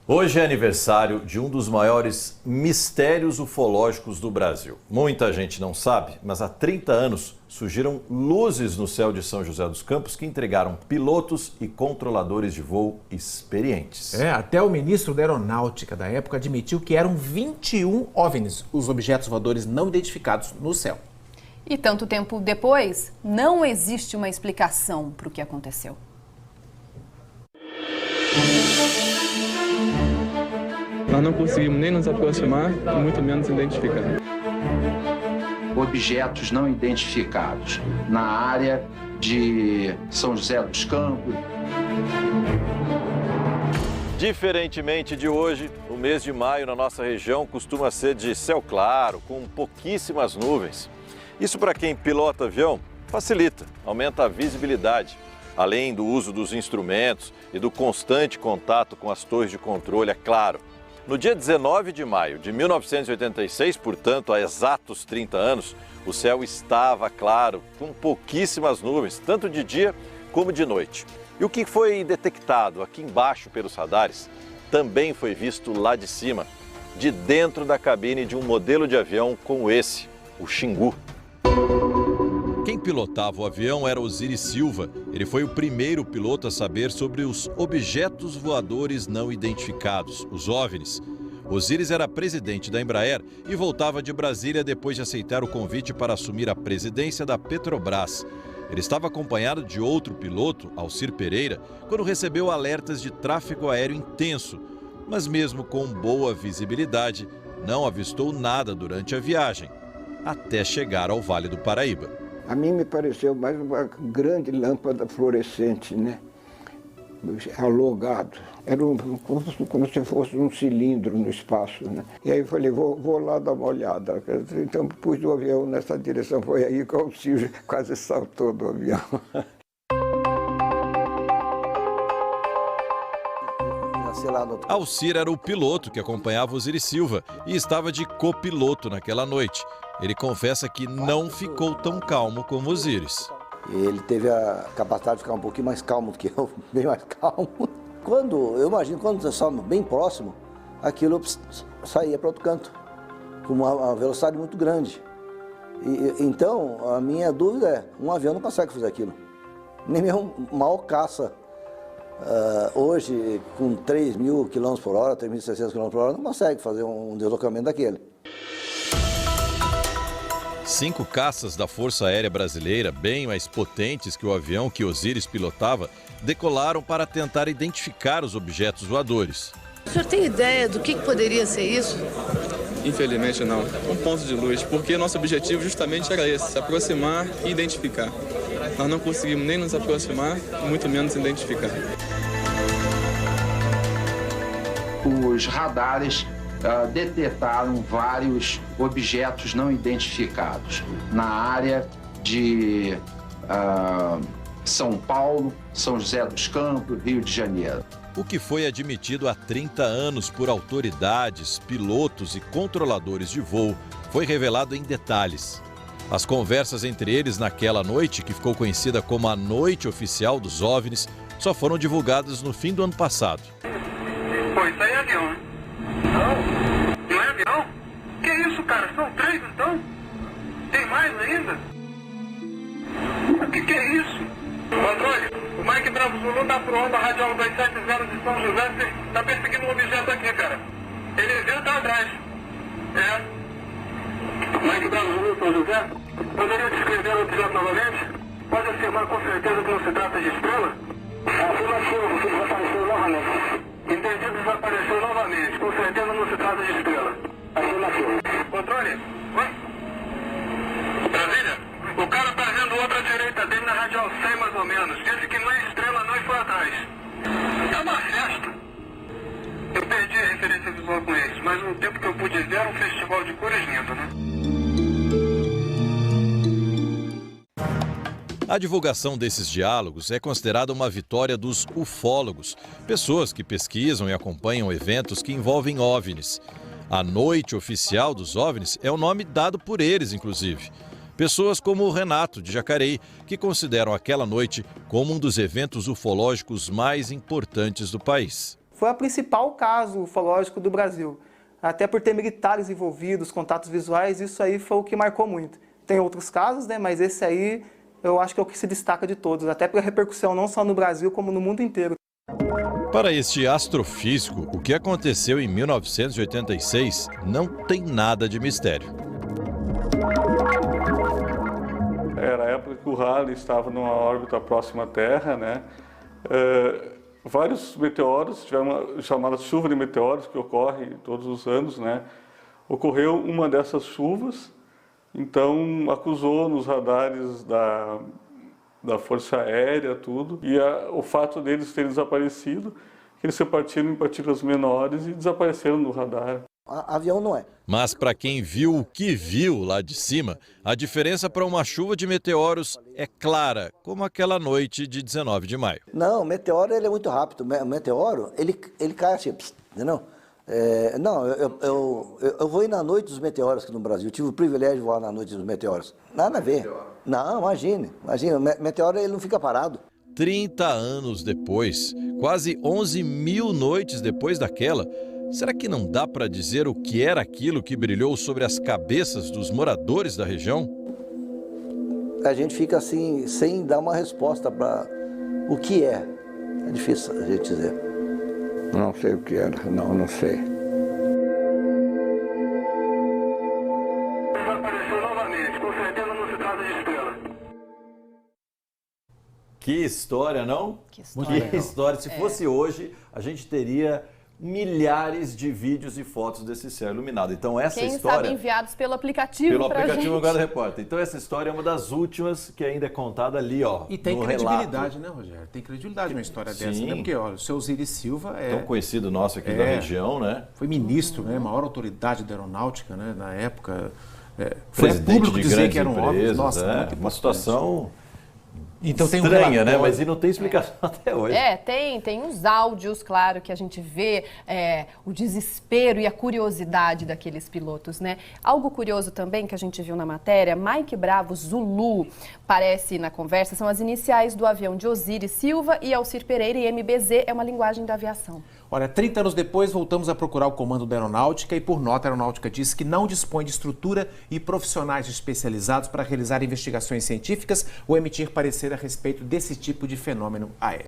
Hoje é aniversário de um dos maiores mistérios ufológicos do Brasil. Muita gente não sabe, mas há 30 anos surgiram luzes no céu de São José dos Campos que entregaram pilotos e controladores de voo experientes. Até o ministro da Aeronáutica da época admitiu que eram 21 OVNIs, os objetos voadores não identificados no céu. E tanto tempo depois, não existe uma explicação para o que aconteceu. Nós não conseguimos nem nos aproximar, muito menos identificar. Objetos não identificados na área de São José dos Campos. Diferentemente de hoje, o mês de maio na nossa região costuma ser de céu claro, com pouquíssimas nuvens. Isso, para quem pilota avião, facilita, aumenta a visibilidade. Além do uso dos instrumentos e do constante contato com as torres de controle, é claro. No dia 19 de maio de 1986, portanto, há exatos 30 anos, o céu estava claro, com pouquíssimas nuvens, tanto de dia como de noite. E o que foi detectado aqui embaixo pelos radares também foi visto lá de cima, de dentro da cabine de um modelo de avião como esse, o Xingu. Quem pilotava o avião era Osiris Silva. Ele foi o primeiro piloto a saber sobre os objetos voadores não identificados, os OVNIs. Osiris era presidente da Embraer e voltava de Brasília depois de aceitar o convite para assumir a presidência da Petrobras. Ele estava acompanhado de outro piloto, Alcir Pereira, quando recebeu alertas de tráfego aéreo intenso. Mas mesmo com boa visibilidade, não avistou nada durante a viagem, até chegar ao Vale do Paraíba. A mim me pareceu mais uma grande lâmpada fluorescente, né? Alongado. Era como se fosse um cilindro no espaço, né? E aí eu falei, vou lá dar uma olhada. Então pus o avião nessa direção. Foi aí que o Alcir quase saltou do avião. Alcir era o piloto que acompanhava Osiris Silva e estava de copiloto naquela noite. Ele confessa que não ficou tão calmo como Osiris. Ele teve a capacidade de ficar um pouquinho mais calmo do que eu, bem mais calmo. Eu imagino, quando você estava bem próximo, aquilo saía para outro canto, com uma velocidade muito grande. Então, a minha dúvida é, um avião não consegue fazer aquilo. Nem mesmo mal caça. Hoje, com 3.000 km por hora, 3.600 km por hora, não consegue fazer um deslocamento daquele. 5 caças da Força Aérea Brasileira, bem mais potentes que o avião que Osiris pilotava, decolaram para tentar identificar os objetos voadores. O senhor tem ideia do que poderia ser isso? Infelizmente não. Um ponto de luz, porque nosso objetivo justamente era esse, se aproximar e identificar. Nós não conseguimos nem nos aproximar, muito menos identificar. Os radares detectaram vários objetos não identificados na área de São Paulo, São José dos Campos, Rio de Janeiro. O que foi admitido há 30 anos por autoridades, pilotos e controladores de voo foi revelado em detalhes. As conversas entre eles naquela noite, que ficou conhecida como a Noite Oficial dos OVNIs, só foram divulgadas no fim do ano passado. Pô, isso aí é avião, né? Não é avião? Que isso, cara? São 3, então? Tem mais ainda? O que é isso? Controle, o Mike Bravo Zulu tá pro onda radial 270 de São José, tá perseguindo um objeto aqui, cara. Ele veio tá atrás. Mike Bravo Zulu, São José, poderia descrever o objeto novamente? Pode afirmar com certeza que não se trata de estrela? Afirmativo, que desapareceu novamente. Entendido, desapareceu novamente. Com certeza não se trata de estrela. Afirmativo. Controle? Oi? Brasília? O cara tá vendo outra à direita dele na radial 100 mais ou menos. Disse que não é estrela, não, e foi atrás. É uma festa. Eu perdi a referência visual com eles, mas o tempo que eu pude ver era um festival de cores lindo, né? A divulgação desses diálogos é considerada uma vitória dos ufólogos, pessoas que pesquisam e acompanham eventos que envolvem OVNIs. A Noite Oficial dos OVNIs é o nome dado por eles, inclusive. Pessoas como o Renato, de Jacareí, que consideram aquela noite como um dos eventos ufológicos mais importantes do país. foi o principal caso ufológico do Brasil. Até por ter militares envolvidos, contatos visuais, isso aí foi o que marcou muito. Tem outros casos, né, mas esse aí eu acho que é o que se destaca de todos, até pela repercussão não só no Brasil, como no mundo inteiro. Para este astrofísico, o que aconteceu em 1986 não tem nada de mistério. Era a época que o Halley estava numa órbita próxima à Terra, né? Vários meteoros, tiveram uma chamada chuva de meteoros, que ocorre todos os anos, né? Ocorreu uma dessas chuvas, então acusou nos radares da Força Aérea, tudo, e o fato deles terem desaparecido, que eles se partiram em partículas menores e desapareceram no radar. Avião não é. Mas para quem viu o que viu lá de cima, a diferença para uma chuva de meteoros é clara, como aquela noite de 19 de maio. Não, o meteoro ele é muito rápido. O meteoro, ele cai assim, entendeu? Eu vou ir na noite dos meteoros aqui no Brasil. Eu tive o privilégio de voar na noite dos meteoros. Nada a ver. Não, imagine. O meteoro ele não fica parado. 30 anos depois, quase 11 mil noites depois daquela, será que não dá para dizer o que era aquilo que brilhou sobre as cabeças dos moradores da região? A gente fica assim, sem dar uma resposta para o que é. É difícil a gente dizer. Não sei o que era, não sei. Desapareceu novamente, com certeza não se trata de estrela. Que história, não? Que história. Que história. Se fosse hoje, a gente teria milhares de vídeos e fotos desse céu iluminado. Então essa Quem história... sabe enviados pelo aplicativo pra gente. Guarda Repórter. Então essa história é uma das últimas que ainda é contada ali, ó. E tem no credibilidade, relato. né, Rogério? Tem credibilidade uma história Sim. dessa, né? Porque, olha, o seu Osiris Silva é... Tão conhecido nosso aqui da região, né? Foi ministro, né? Maior autoridade da aeronáutica, né? Na época. Foi Presidente público de dizer grandes que eram empresas, óbvios. Nossa, muito uma importante. situação... Então tem um estranha, né? relatório. Mas e não tem explicação até hoje. Tem os áudios, claro, que a gente vê o desespero e a curiosidade daqueles pilotos, né? Algo curioso também que a gente viu na matéria, Mike Bravo Zulu, parece na conversa, são as iniciais do avião de Osiris Silva e Alcir Pereira, e MBZ é uma linguagem da aviação. Olha, 30 anos depois, voltamos a procurar o comando da aeronáutica e, por nota, a aeronáutica diz que não dispõe de estrutura e profissionais especializados para realizar investigações científicas ou emitir parecer a respeito desse tipo de fenômeno aéreo.